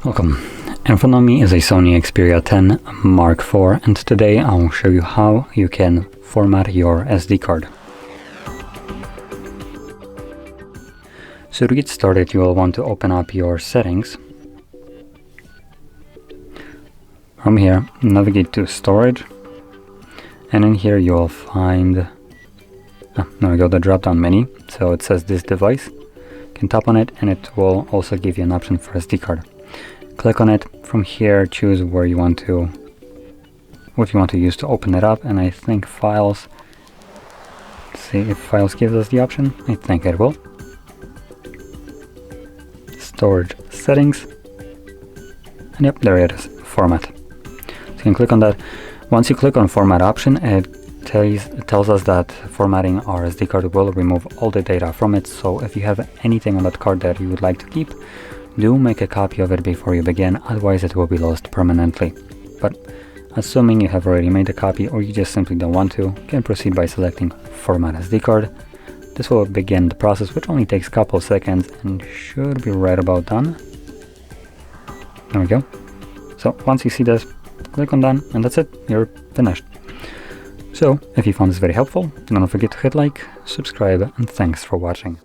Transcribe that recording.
Welcome. In front of me is a Sony Xperia 10 Mark IV, and today I will show you how you can format your SD card. So to get started, you will want to open up your settings. From here, navigate to storage, and in here you will find the drop-down menu. So it says this device. You can tap on it and it will also give you an option for SD card. Click on it. From here, choose what you want to use to open it up, and I think files. Let's see if files gives us the option. I think it will. Storage settings, and yep, there it is, format. So you can click on that. Once you click on format option, it tells us that formatting our SD card will remove all the data from it. So if you have anything on that card that you would like to keep, do make a copy of it before you begin, otherwise it will be lost permanently. But assuming you have already made a copy or you just simply don't want to, you can proceed by selecting Format SD card. This will begin the process, which only takes a couple of seconds and should be right about done. There we go. So once you see this, click on done, and that's it, you're finished. So if you found this very helpful, don't forget to hit like, subscribe, and thanks for watching.